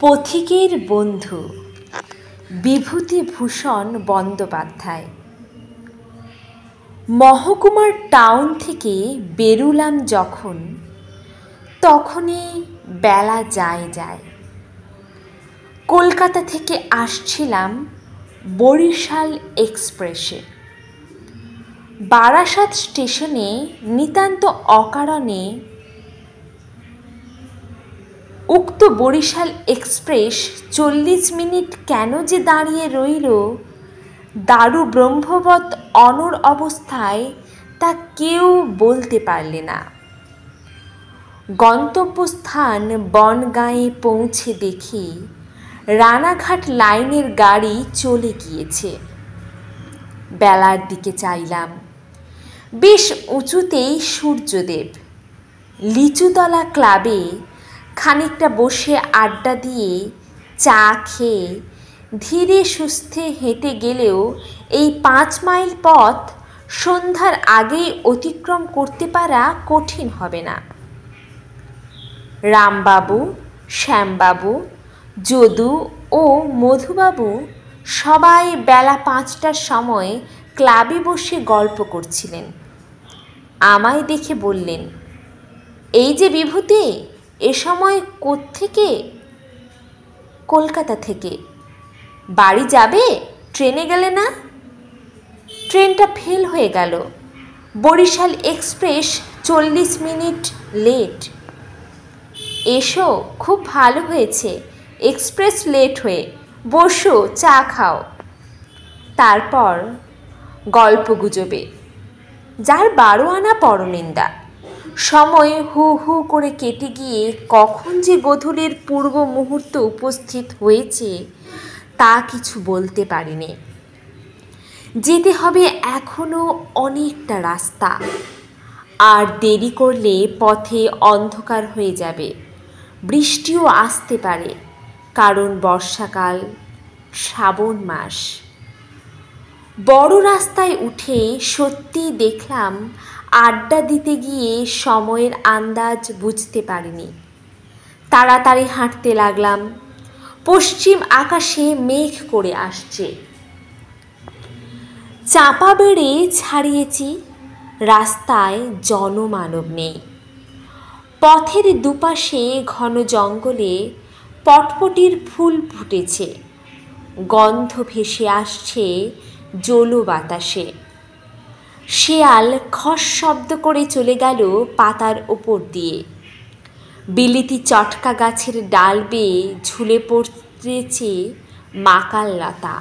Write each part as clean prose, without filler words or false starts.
পথিকের বন্ধু বিভূতিভূষণ বন্দ্যোপাধ্যায়। মহকুমার টাউন থেকে বেরুলাম যখন, তখনই বেলা যায়। কলকাতা থেকে আসছিলাম বরিশাল এক্সপ্রেসে। বারাসাত স্টেশনে নিতান্ত অকারণে উক্ত বরিশাল এক্সপ্রেস 40 মিনিট কেন যে দাঁড়িয়ে রইল দারু ব্রহ্মবৎ অনড় অবস্থায়, তা কেউ বলতে পারলে না। গন্তব্যস্থান বনগাঁয়ে পৌঁছে দেখি রানাঘাট লাইনের গাড়ি চলে গিয়েছে। বেলার দিকে চাইলাম, বেশ উঁচুতেই সূর্যদেব। লিচুতলা ক্লাবে খানিকটা বসে আড্ডা দিয়ে চা খেয়ে ধীরে সুস্থে হেঁটে গেলেও এই 5 মাইল পথ সন্ধ্যার আগেই অতিক্রম করতে পারা কঠিন হবে না। রামবাবু, শ্যামবাবু, যদু ও মধুবাবু সবাই বেলা 5টার সময় ক্লাবে বসে গল্প করছিলেন। আমায় দেখে বললেন, এই যে বিভূতি, এ সময় কোত্থেকে? কলকাতা থেকে। বাড়ি যাবে? ট্রেনে গেলে না? ট্রেনটা ফেল হয়ে গেল। Barishal express 40 minute late. এসো, খুব ভালো হয়েছে এক্সপ্রেস লেট হয়ে। বসো, চা খাও। তারপর গল্প গুজবে, যার 12 আনা পরনিন্দা। সময় হু হু করে কেটে গিয়ে কখন যে গোধূলির পূর্ব মুহূর্ত উপস্থিত হয়েছে তা কিছু বলতে পারিনি। যেতে হবে এখনো অনেকটা রাস্তা, আর দেরি করলে পথে অন্ধকার হয়ে যাবে। বৃষ্টিও আসতে পারে, কারণ বর্ষাকাল, শ্রাবণ মাস। বড় রাস্তায় উঠে সত্যি দেখলাম আড্ডা দিতে গিয়ে সময়ের আন্দাজ বুঝতে পারিনি। তাড়াতাড়ি হাঁটতে লাগলাম। পশ্চিম আকাশে মেঘ করে আসছে। চাপা বেড়ে ছাড়িয়েছি, রাস্তায় জনমানব নেই। পথের দুপাশে ঘন জঙ্গলে পটপটির ফুল ফুটেছে। গন্ধ ভেসে আসছে জলো বাতাসে। শেয়াল খস শব্দ করে চলে গেল পাতার ওপর দিয়ে। বিলিতি চটকা গাছের ডাল বেয়ে ঝুলে পড়তেছে মাকাল লতা।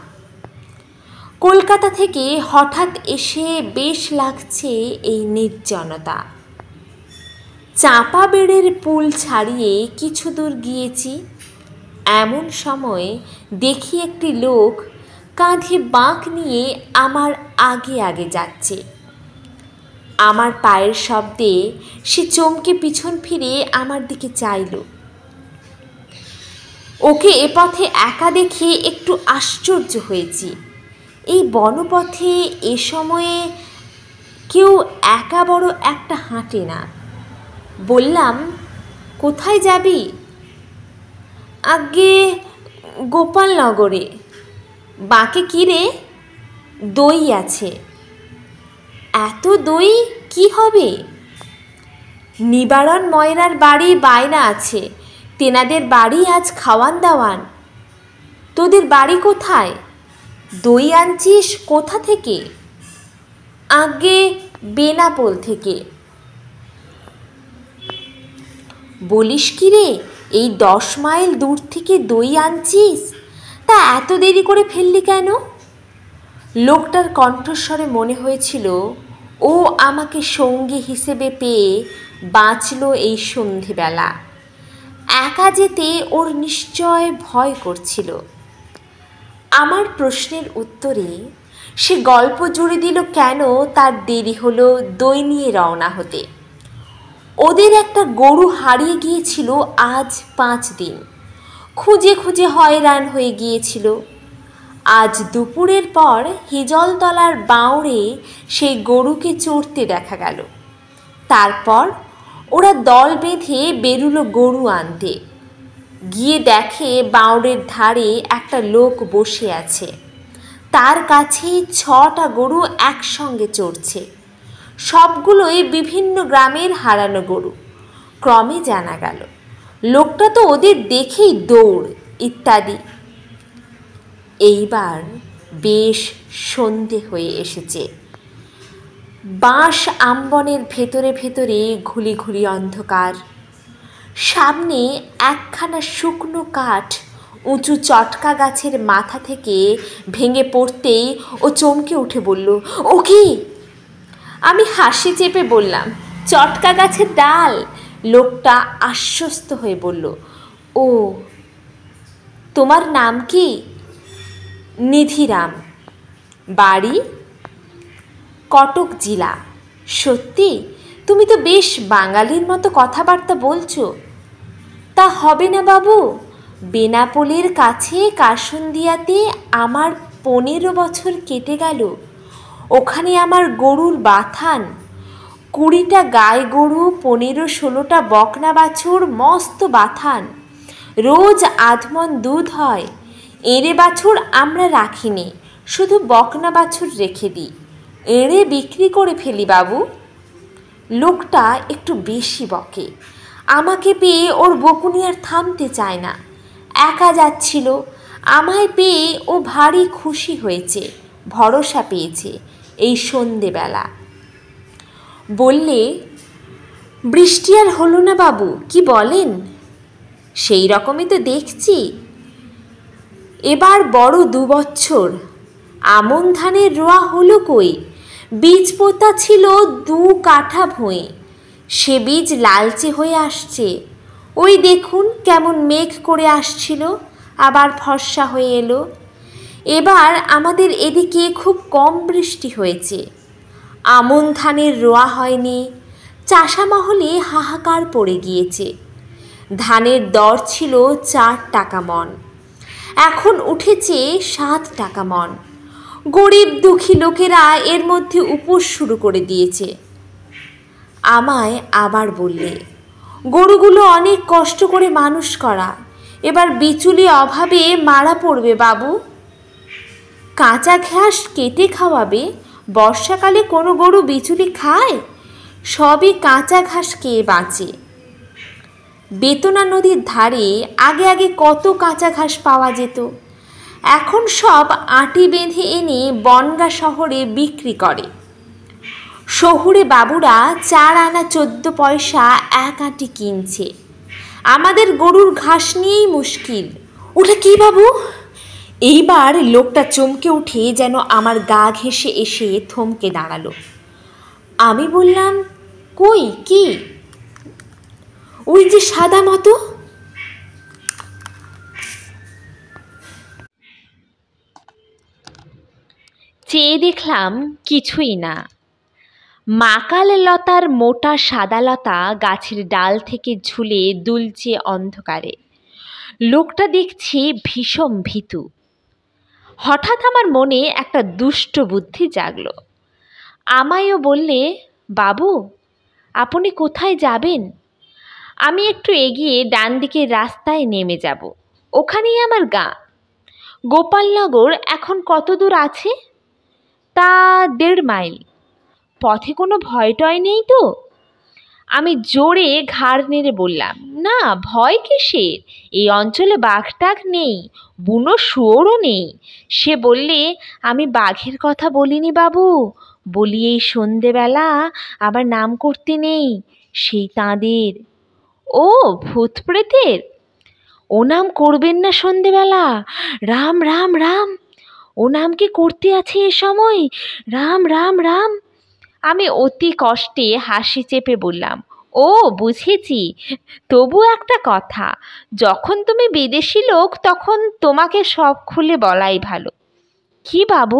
কলকাতা থেকে হঠাৎ এসে বেশ লাগছে এই নির্জনতা। চাপা বেড়ের পুল ছাড়িয়ে কিছু দূর গিয়েছি। এমন সময় দেখি একটি লোক কাঁধে বাঁক নিয়ে আমার আগে আগে যাচ্ছে। আমার পায়ের শব্দে সে চমকে পিছন ফিরে আমার দিকে চাইল। ওকে এ পথে একা দেখে একটু আশ্চর্য হয়েছি। এই বনপথে এ সময়ে কেউ একা বড় একটা হাঁটে না। বললাম, কোথায় যাবি? আগে গোপালনগরে। বাঁকে কি রে? দই আছে। এত দই কি হবে? নিবারণ ময়রার বাড়ি বায়না আছে, তেনাদের বাড়ি আজ খাওয়ান দাওয়ান। তোদের বাড়ি কোথায়? দই আনছিস কোথা থেকে? আগে বেনাপোল থেকে। বলিস কি রে, এই 10 মাইল দূর থেকে দই আনছিস? তা এত দেরি করে ফেললি কেন? লোকটার কণ্ঠস্বরে মনে হয়েছিল ও আমাকে সঙ্গী হিসেবে পেয়ে বাঁচল এই সন্ধেবেলা। একা যেতে ওর নিশ্চয় ভয় করছিল। আমার প্রশ্নের উত্তরে সে গল্প জুড়ে দিল কেন তার দেরি হলো দই নিয়ে রওনা হতে। ওদের একটা গরু হারিয়ে গিয়েছিল আজ 5 দিন। খুঁজে খুঁজে হয়রান হয়ে গিয়েছিল। আজ দুপুরের পর হিজলতলার বাঁওড়ে সেই গরুকে চড়তে দেখা গেল। তারপর ওরা দল বেঁধে বেরুলো গরু আনতে। গিয়ে দেখে বাঁওড়ের ধারে একটা লোক বসে আছে, তার কাছে 6টা গরু একসঙ্গে চড়ছে। সবগুলোই বিভিন্ন গ্রামের হারানো গরু। ক্রমে জানা গেল লোকটা তো ওদের দেখেই দৌড় ইত্যাদি। এইবার বেশ সন্ধে হয়ে এসেছে। বাঁশ আমবনের ভেতরে ভেতরে ঘুলি ঘুলি অন্ধকার। সামনে একখানা শুকনো কাঠ উঁচু চটকা গাছের মাথা থেকে ভেঙে পড়তেই ও চমকে উঠে বলল, ও কি? আমি হাসি চেপে বললাম, চটকা গাছের ডাল। লোকটা আশ্বস্ত হয়ে বলল, ও, তোমার নাম কি? নিধিরাম। বাড়ি? কটক জেলা। সত্যি? তুমি তো বেশ বাঙালির মতো কথাবার্তা বলছো। তা হবে না বাবু, বেনাপোলের কাছে কাসুন্দিয়াতে আমার 15 বছর কেটে গেল। ওখানে আমার গরুর বাথান, 20টা গাই গরু, 15-16টা বকনা বাছুর, মস্ত বাথান। রোজ আধমন দুধ হয়। এঁড়ে বাছুর আমরা রাখিনি, শুধু বকনা বাছুর রেখে দিই। এঁড়ে বিক্রি করে ফেলি বাবু। লোকটা একটু বেশি বকে। আমাকে পেয়ে ওর বকুনি আর থামতে চায় না। একা যাচ্ছিল, আমায় পেয়ে ও ভারী খুশি হয়েছে, ভরসা পেয়েছে। এই সন্ধেবেলা বললে, বৃষ্টি আর হলো না বাবু, কি বলেন? সেই রকমই তো দেখছি। এবার বড় 2 বছর। আমন ধানের রোয়া হলো কই? বীজ পোতা ছিল 2 কাঠা ভুঁই, সে বীজ লালচে হয়ে আসছে। ওই দেখুন কেমন মেঘ করে আসছিল, আবার ফর্সা হয়ে এলো। এবার আমাদের এদিকে খুব কম বৃষ্টি হয়েছে। আমন ধানের রোয়া হয়নি। চাষা মহলে হাহাকার পড়ে গিয়েছে। ধানের দর ছিল 4 টাকা মণ, এখন উঠেছে 7 টাকা মণ। গরিব দুঃখী লোকেরা এর মধ্যে উপোস শুরু করে দিয়েছে। আমায় আবার বললে, গরুগুলো অনেক কষ্ট করে মানুষ করা, এবার বিচুলি অভাবে মারা পড়বে বাবু। কাঁচা ঘাস কেটে খাওয়াবে। বর্ষাকালে কোনো গরু বিচুলি খায়? সবই কাঁচা ঘাস খেয়ে বাঁচে। বেতনা নদীর ধারে আগে আগে কত কাঁচা ঘাস পাওয়া যেত, এখন সব আঁটি বেঁধে এনে বনগা শহরে বিক্রি করে। শহুরে বাবুরা 4 আনা 14 পয়সা 1 আঁটি কিনছে। আমাদের গরুর ঘাস নিয়েই মুশকিল। ওটা কি বাবু? এইবার লোকটা চমকে উঠে যেন আমার গা ঘেঁষে এসে থমকে দাঁড়ালো। আমি বললাম, কই কি? ওই যে সাদা মতো। চেয়ে দেখলাম কিছুই না। মাকাল লতার মোটা সাদা লতা গাছের ডাল থেকে ঝুলে দুলছে অন্ধকারে। লোকটা দেখছি ভীষণ ভীতু। হঠাৎ আমার মনে একটা দুষ্ট বুদ্ধি জাগলো। আমায়ও বললে, বাবু, আপনি কোথায় যাবেন? আমি একটু এগিয়ে ডান দিকের রাস্তায় নেমে যাব, ওখানেই আমার গা। গোপালনগর এখন কত দূর আছে? তা 1.5 মাইল। পথে কোনো ভয় টয় নেই তো? আমি জোরে ঘাড় নেড়ে বললাম, না, ভয় কিসের? এই অঞ্চলে বাঘটাঘ নেই, বুনো শুয়োরও নেই। সে বললে, আমি বাঘের কথা বলিনি বাবু, বলি এই সন্ধেবেলা আবার নাম করতে নেই, সেই তাঁদের। ও, ভূত প্রেতের? ও নাম করবেন না সন্ধেবেলা। রাম রাম রাম, ও নাম কি করতে আছে এ সময়? রাম রাম রাম। আমি অতি কষ্টে হাসি চেপে বললাম, ও বুঝেছি। তবু একটা কথা, যখন তুমি বিদেশি লোক তখন তোমাকে সব খুলে বলাই ভালো। কি বাবু?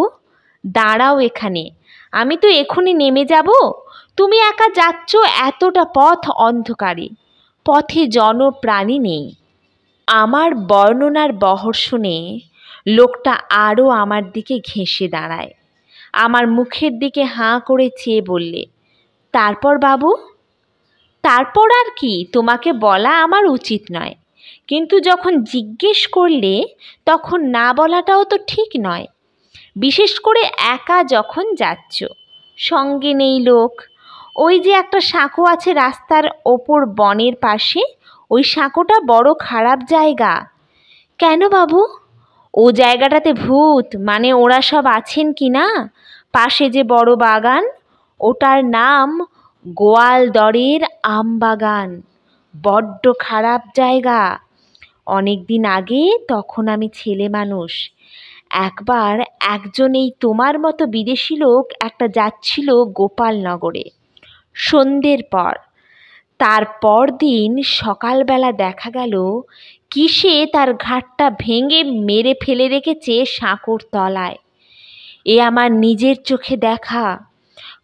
দাঁড়াও এখানে, আমি তো এখনই নেমে যাব। তুমি একা যাচ্ছ এতটা পথ অন্ধকারে, পথে জনপ্রাণী নেই। আমার বর্ণনার বহর শুনে লোকটা আরও আমার দিকে ঘেঁষে দাঁড়ায়। আমার মুখের দিকে হাঁ করে চেয়ে বললে, তারপর বাবু? তারপর আর কি তোমাকে বলা আমার উচিত নয়। কিন্তু যখন জিজ্ঞেস করলে তখন না বলাটাও তো ঠিক নয়, বিশেষ করে একা যখন যাচ্ছ, সঙ্গে নেই লোক। ওই যে একটা সাঁকো আছে রাস্তার ওপর বনের পাশে, ওই সাঁকোটা বড় খারাপ জায়গা। কেন বাবু? ও জায়গাটাতে ভূত, মানে ওরা সব আছেন কি না? পাশে যে বড় বাগান, ওটার নাম গোয়ালদরের আমবাগান। বড্ড খারাপ জায়গা। অনেক দিন আগে, তখন আমি ছেলে মানুষ, একবার একজন এই তোমার মতো বিদেশি লোক একটা যাচ্ছিল গোপালনগরে সন্ধ্যের পর। তারপর দিন সকালবেলা দেখা গেল কিসে তার ঘাটটা ভেঙে মেরে ফেলে রেখেছে সাঁকোর তলায়। এ আমার নিজের চোখে দেখা।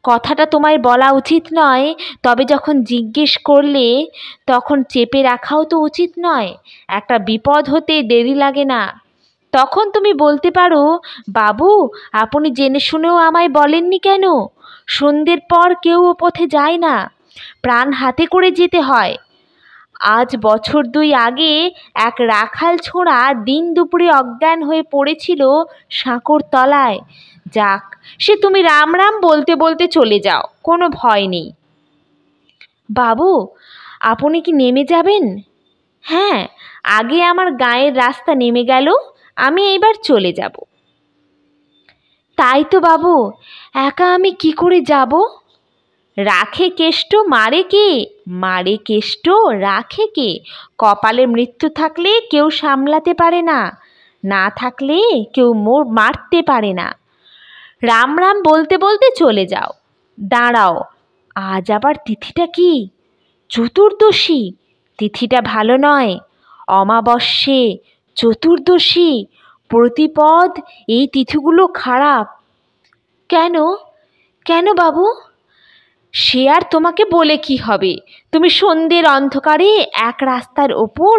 কথাটা তোমায় বলা উচিত নয়, তবে যখন জিজ্ঞেস করলে তখন চেপে রাখাও তো উচিত নয়। একটা বিপদ হতে দেরি লাগে না। তখন তুমি বলতে পারো, বাবু আপনি জেনে শুনেও আমায় বলেননি কেন? সন্ধ্যের পর কেউ ও পথে যায় না, প্রাণ হাতে করে যেতে হয়। আজ বছর 2 আগে এক রাখাল ছোঁড়া দিন দুপুরে অজ্ঞান হয়ে পড়েছিল সাঁকোর তলায়। যাক, সে তুমি রাম রাম বলতে বলতে চলে যাও, কোনো ভয় নেই। বাবু আপনি কি নেমে যাবেন? হ্যাঁ, আগে আমার গায়ের রাস্তা নেমে গেল, আমি এইবার চলে যাব। তাই তো বাবু, একা আমি কি করে যাব? রাখে কেষ্ট মারে কে? মারে কেষ্ট রাখে কে? কপালে মৃত্যু থাকলে কেউ সামলাতে পারে না, না থাকলে কেউ মারতে পারে না। রাম রাম বলতে বলতে চলে যাও। দাঁড়াও, আজ আবার তিথিটা কি? চতুর্দশী। তিথিটা ভালো নয়। অমাবস্যে, চতুর্দশী, প্রতিপদ, এই তিথিগুলো খারাপ। কেন? কেন বাবু? সে আর তোমাকে বলে কি হবে? তুমি সন্ধ্যের অন্ধকারে এক রাস্তার ওপর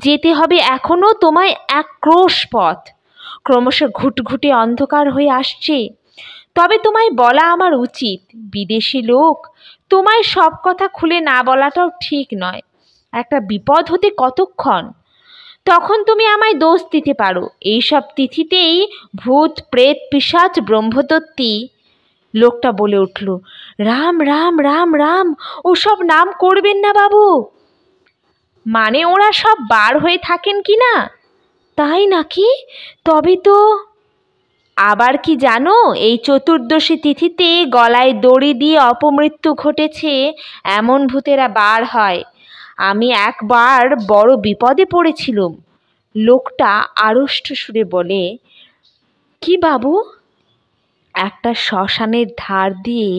যেতে হবে, এখনো তোমায় এক ক্রোশ পথ। ক্রমশ ঘুটঘুটে অন্ধকার হয়ে আসছে। তবে তোমায় বলা আমার উচিত, বিদেশি লোক, তোমায় সব কথা খুলে না বলাটাও ঠিক নয়। একটা বিপদ হতে কতক্ষণ? তখন তুমি আমায় দোষ দিতে পারো, এইসব তিথিতেই ভূত প্রেত পিশাচ ব্রহ্মদত্তি। লোকটা বলে উঠল, রাম রাম রাম রাম, ওসব নাম করবেন না বাবু। মানে ওরা সব বার হয়ে থাকেন কি না? তাই নাকি? তবে তো। আবার কি জানো, এই চতুর্দশী তিথিতে গলায় দড়ি দিয়ে অপমৃত্যু ঘটেছে এমন ভূতেরা বার হয়। আমি একবার বড় বিপদে পড়েছিলুম। লোকটা আড়ষ্ট সুরে বলে, কি বাবু? একটা শ্মশানের ধার দিয়ে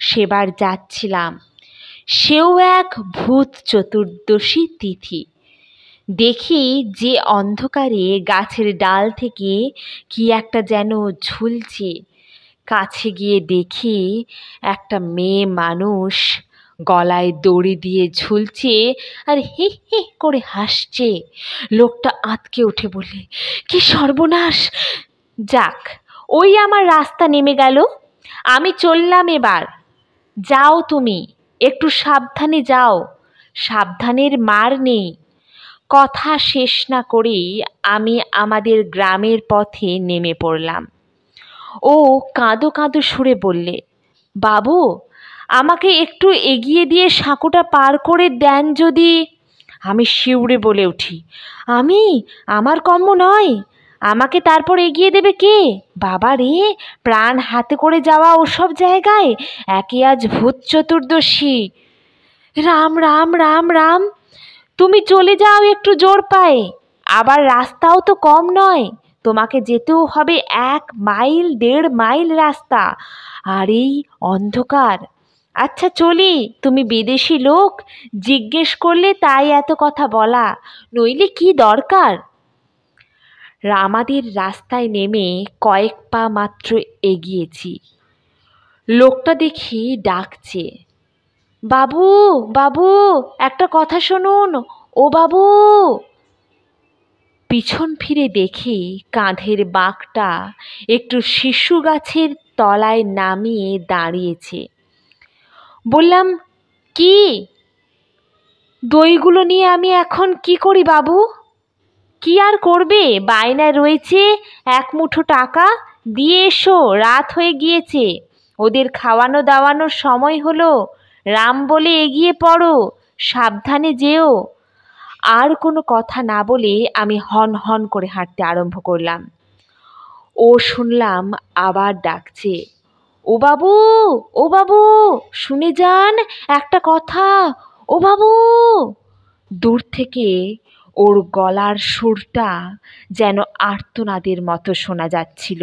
সেবার যাচ্ছিলাম, সেও এক ভূত চতুর্দশী তিথি। দেখি যে অন্ধকারে গাছের ডাল থেকে কি একটা যেন ঝুলছে। কাছে গিয়ে দেখি একটা মেয়ে মানুষ গলায় দড়ি দিয়ে ঝুলছে আর হি হি করে হাসছে। লোকটা আঁতকে উঠে বলে, কি সর্বনাশ! যাক, ওই আমার রাস্তা নেমে গেল। আমি চললাম এবার। যাও তুমি, একটু সাবধানে যাও, সাবধানের মার নেই। কথা শেষ না করেই আমি আমাদের গ্রামের পথে নেমে পড়লাম। ও কাঁদো কাঁদো সুরে বললে, বাবু আমাকে একটু এগিয়ে দিয়ে সাঁকোটা পার করে দেন যদি। আমি শিউরে বলে উঠি, আমার কম্ম নয়। আমাকে তারপর এগিয়ে দেবে কে? বাবা রে, প্রাণ হাতে করে যাওয়া ওসব জায়গায়, একে আজ ভূত চতুর্দশী। রাম রাম রাম রাম, তুমি চলে যাও একটু জোর পায়ে। আবার রাস্তাও তো কম নয়, তোমাকে যেতেও হবে 1 মাইল 1.5 মাইল রাস্তা, আর এই অন্ধকার। আচ্ছা চলি, তুমি বিদেশি লোক, জিজ্ঞেস করলে তাই এত কথা বলা, নইলে কি দরকার? আমাদের রাস্তায় নেমে কয়েক পা মাত্র এগিয়েছি, লোকটা দেখি ডাকছে, বাবু বাবু, একটা কথা শুনুন, ও বাবু। পিছন ফিরে দেখি কাঁধের বাঁকটা একটু শিশু গাছের তলায় নামিয়ে দাঁড়িয়েছে। বললাম, কি? দইগুলো নিয়ে আমি এখন কি করি বাবু? কি আর করবে, বায়নায় রয়েছে 1 মুঠো টাকা, দিয়ে এসো, রাত হয়ে গিয়েছে, ওদের খাওয়ানো দাওয়ানোর সময় হলো, রাম বলে এগিয়ে পড়ো, সাবধানে যেও। আর কোনো কথা না বলে আমি হন হন করে হাঁটতে আরম্ভ করলাম। ও শুনলাম আবার ডাকছে, ও বাবু, ও বাবু, শুনে যান একটা কথা, ও বাবু। দূর থেকে ওর গলার সুরটা যেন আর্তনাদের মতো শোনা যাচ্ছিল।